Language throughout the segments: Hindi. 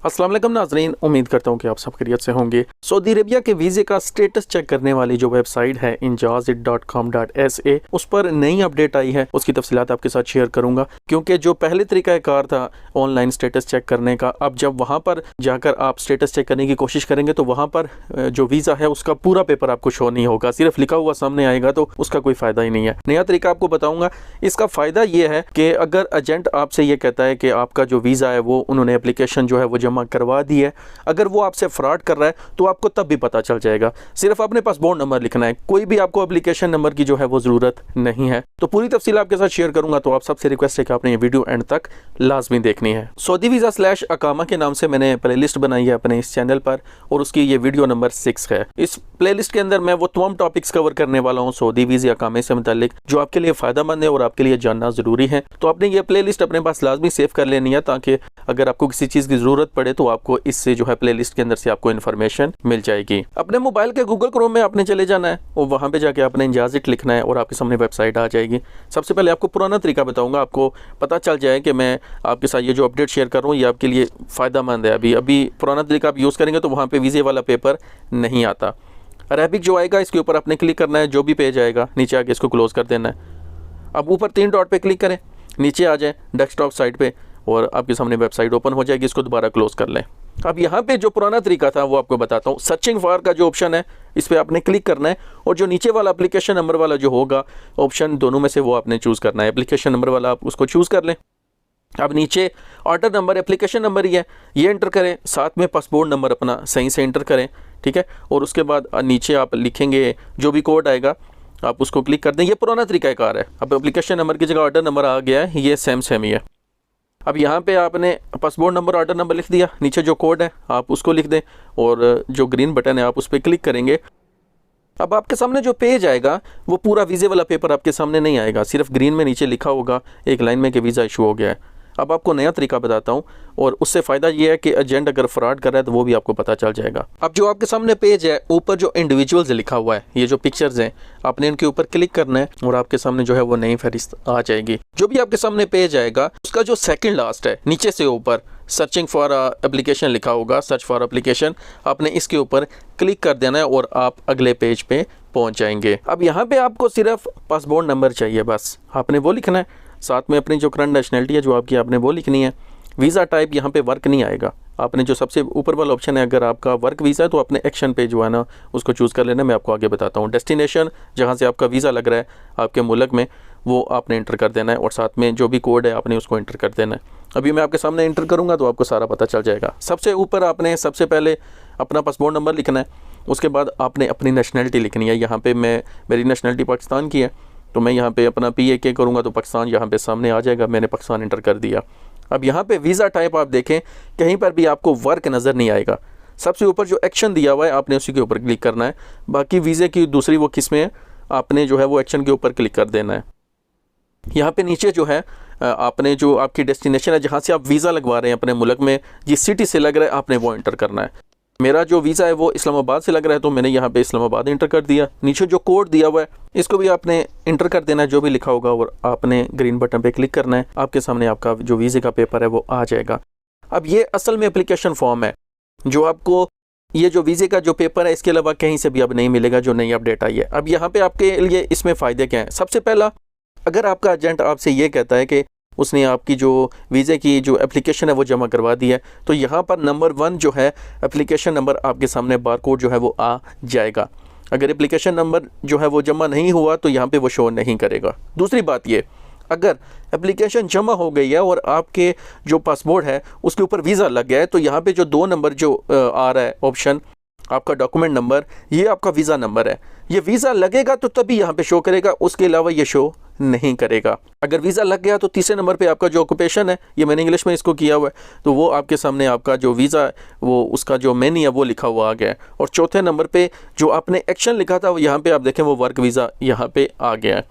अस्सलाम वालेकुम नाज़रीन, उम्मीद करता हूँ कि आप सब खैरियत से होंगे। सऊदी अरेबिया के वीज़े का स्टेटस चेक करने वाली जो वेबसाइट है injazit.com.sa, उस पर नई अपडेट आई है। उसकी तफसीलात आपके साथ शेयर करूँगा, क्योंकि जो पहले तरीक़ाकार था ऑनलाइन स्टेटस चेक करने का, अब जब वहाँ पर जाकर आप स्टेटस चेक करने की कोशिश करेंगे तो वहाँ पर जो वीज़ा है उसका पूरा पेपर आपको शो नहीं होगा, सिर्फ लिखा हुआ सामने आएगा, तो उसका कोई फ़ायदा ही नहीं है। नया तरीका आपको बताऊँगा। इसका फ़ायदा ये है कि अगर एजेंट आपसे ये कहता है कि आपका जो वीज़ा है वो उन्होंने एप्लीकेशन जो है वो जमा करवा दी है, अगर वो आपसे फ्रॉड कर रहा है तो आपको तब भी पता चल जाएगा। सिर्फ अपने पासपोर्ट नंबर लिखना है, कोई भी आपको एप्लीकेशन नंबर की जो है वो ज़रूरत नहीं है। तो पूरी तफसील आपके साथ शेयर करूंगा, तो आप सबसे रिक्वेस्ट है कि आपने ये वीडियो एंड तक लाजमी देखनी है। सऊदी वीज़ा / अकामा के नाम से मैंने प्लेलिस्ट बनाई है अपने इस चैनल पर, और उसकी ये वीडियो नंबर 6 है। इस प्लेलिस्ट के अंदर मैं वो तमाम टॉपिक्स कवर करने वाला हूँ सऊदी वीज़ा अकामे से मुतालिक, जो आपके लिए फ़ायदेमंद है और आपके लिए जानना ज़रूरी है। तो आपने ये प्लेलिस्ट अपने पास लाजमी सेव कर लेनी है, ताकि अगर आपको किसी चीज़ की ज़रूरत पड़े तो आपको इससे जो है प्लेलिस्ट के अंदर से आपको इन्फॉर्मेशन मिल जाएगी। अपने मोबाइल के गूगल क्रोम में आपने चले जाना है और वहाँ पे जाके आपने इंजाजिट लिखना है और आपके सामने वेबसाइट आ जाएगी। सबसे पहले आपको पुराना तरीका बताऊंगा, आपको पता चल जाए कि मैं आपके साथ ये जो अपडेट शेयर कर रहा हूँ ये आपके लिए फ़ायदेमंद है। अभी पुराना तरीका आप यूज़ करेंगे तो वहाँ पर वीज़े वाला पेपर नहीं आता। अरेबिक जो आएगा इसके ऊपर आपने क्लिक करना है, जो भी पेज आएगा नीचे आके इसको क्लोज़ कर देना है। अब ऊपर 3 डॉट पे क्लिक करें, नीचे आ जाए डेस्कटॉप साइट पे और आपके सामने वेबसाइट ओपन हो जाएगी। इसको दोबारा क्लोज कर लें। अब यहाँ पे जो पुराना तरीका था वो आपको बताता हूँ। सर्चिंग फॉर का जो ऑप्शन है इस पर आपने क्लिक करना है, और जो नीचे वाला एप्लीकेशन नंबर वाला जो होगा ऑप्शन, दोनों में से वो आपने चूज़ करना है। एप्लीकेशन नंबर वाला आप उसको चूज़ कर लें। अब नीचे ऑर्डर नंबर एप्लीकेशन नंबर ही है, ये एंटर करें, साथ में पासपोर्ट नंबर अपना सही से एंटर करें, ठीक है। और उसके बाद नीचे आप लिखेंगे जो भी कोड आएगा आप उसको क्लिक कर दें। ये पुराना तरीकाकार है। अब एप्लीकेशन नंबर की जगह ऑर्डर नंबर आ गया है, ये सेम ही है। अब यहाँ पे आपने पासपोर्ट नंबर ऑर्डर नंबर लिख दिया, नीचे जो कोड है आप उसको लिख दें और जो ग्रीन बटन है आप उस पर क्लिक करेंगे। अब आपके सामने जो पेज आएगा वो पूरा वीज़े वाला पेपर आपके सामने नहीं आएगा, सिर्फ ग्रीन में नीचे लिखा होगा एक लाइन में कि वीज़ा इशू हो गया है। अब आपको नया तरीका बताता हूँ, और उससे फ़ायदा ये है कि एजेंट अगर फ्रॉड कर रहा है तो वो भी आपको पता चल जाएगा। अब जो आपके सामने पेज है ऊपर जो इंडिविजुअल्स लिखा हुआ है, ये जो पिक्चर्स हैं आपने इनके ऊपर क्लिक करना है और आपके सामने जो है वो नई फहरिस्त आ जाएगी। जो भी आपके सामने पेज आएगा उसका जो सेकंड लास्ट है नीचे से ऊपर सर्चिंग फॉर एप्लीकेशन लिखा होगा, सर्च फॉर एप्लीकेशन, आपने इसके ऊपर क्लिक कर देना है और आप अगले पेज पे पहुँच जाएंगे। अब यहाँ पे आपको सिर्फ पासपोर्ट नंबर चाहिए, बस आपने वो लिखना है, साथ में अपनी जो करंट नेशनलिटी है जो आपकी आपने वो लिखनी है। वीज़ा टाइप यहाँ पे वर्क नहीं आएगा, आपने जो सबसे ऊपर वाला ऑप्शन है अगर आपका वर्क वीज़ा है तो अपने एक्शन पे जो है ना उसको चूज़ कर लेना। मैं आपको आगे बताता हूँ। डेस्टिनेशन जहाँ से आपका वीज़ा लग रहा है आपके मुल्क में वो आपने इंटर कर देना है, और साथ में जो भी कोड है आपने उसको इंटर कर देना है। अभी मैं आपके सामने इंटर करूँगा तो आपको सारा पता चल जाएगा। सबसे ऊपर आपने सबसे पहले अपना पासपोर्ट नंबर लिखना है, उसके बाद आपने अपनी नेशनलिटी लिखनी है। यहाँ पर मेरी नेशनलिटी पाकिस्तान की है, तो मैं यहाँ पे अपना PAK करूँगा तो पाकिस्तान यहाँ पे सामने आ जाएगा। मैंने पाकिस्तान इंटर कर दिया। अब यहाँ पे वीज़ा टाइप आप देखें कहीं पर भी आपको वर्क नज़र नहीं आएगा। सबसे ऊपर जो एक्शन दिया हुआ है आपने उसी के ऊपर क्लिक करना है। बाकी वीज़े की दूसरी वो किस्में हैं, आपने जो है वो एक्शन के ऊपर क्लिक कर देना है। यहाँ पे नीचे जो है आपने जो आपकी डेस्टिनेशन है जहाँ से आप वीज़ा लगवा रहे हैं अपने मुल्क में, जिस सिटी से लग रहा है आपने वो इंटर करना है। मेरा जो वीज़ा है वो इस्लामाबाद से लग रहा है तो मैंने यहाँ पे इस्लामाबाद इंटर कर दिया। नीचे जो कोड दिया हुआ है इसको भी आपने इंटर कर देना है, जो भी लिखा होगा, और आपने ग्रीन बटन पे क्लिक करना है। आपके सामने आपका जो वीज़े का पेपर है वो आ जाएगा। अब ये असल में एप्लीकेशन फॉर्म है जो आपको ये जो वीज़े का जो पेपर है इसके अलावा कहीं से भी अब नहीं मिलेगा, जो नई अपडेट आई है। अब यहाँ पे आपके लिए इसमें फ़ायदे क्या हैं? सबसे पहला, अगर आपका एजेंट आपसे ये कहता है कि उसने आपकी जो वीज़े की जो एप्लीकेशन है वो जमा करवा दी है, तो यहाँ पर नंबर 1 जो है एप्लीकेशन नंबर आपके सामने बारकोड जो है वो आ जाएगा। अगर एप्लीकेशन नंबर जो है वो जमा नहीं हुआ तो यहाँ पे वो शो नहीं करेगा। दूसरी बात ये, अगर एप्लीकेशन जमा हो गई है और आपके जो पासपोर्ट है उसके ऊपर वीज़ा लग गया है तो यहाँ पे जो 2 नंबर जो आ रहा है ऑप्शन, आपका डॉक्यूमेंट नंबर, ये आपका वीज़ा नंबर है। ये वीज़ा लगेगा तो तभी यहाँ पे शो करेगा, उसके अलावा ये शो नहीं करेगा। अगर वीज़ा लग गया तो तीसरे नंबर पे आपका जो ऑक्यूपेशन है, ये मैंने इंग्लिश में इसको किया हुआ है, तो वो आपके सामने आपका जो वीज़ा है वो उसका जो मेन्यू है वो लिखा हुआ आ गया है। और चौथे नंबर पे जो आपने एक्शन लिखा था वो यहाँ पे आप देखें वो वर्क वीज़ा यहाँ पे आ गया है।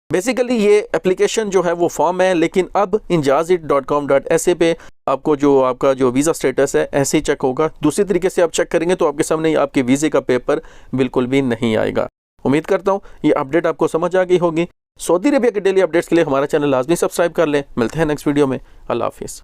बेसिकली ये एप्लीकेशन जो है वो फॉर्म है, लेकिन अब injazit.com.sa पे आपको जो आपका जो वीज़ा स्टेटस है ऐसे ही चेक होगा। दूसरी तरीके से आप चेक करेंगे तो आपके सामने आपके वीज़े का पेपर बिल्कुल भी नहीं आएगा। उम्मीद करता हूँ ये अपडेट आपको समझ आ गई होगी। सऊदी अरेबिया के डेली अपडेट्स के लिए हमारा चैनल लाजमी सब्सक्राइब कर लें। मिलते हैं नेक्स्ट वीडियो में। अल्लाह हाफिज़।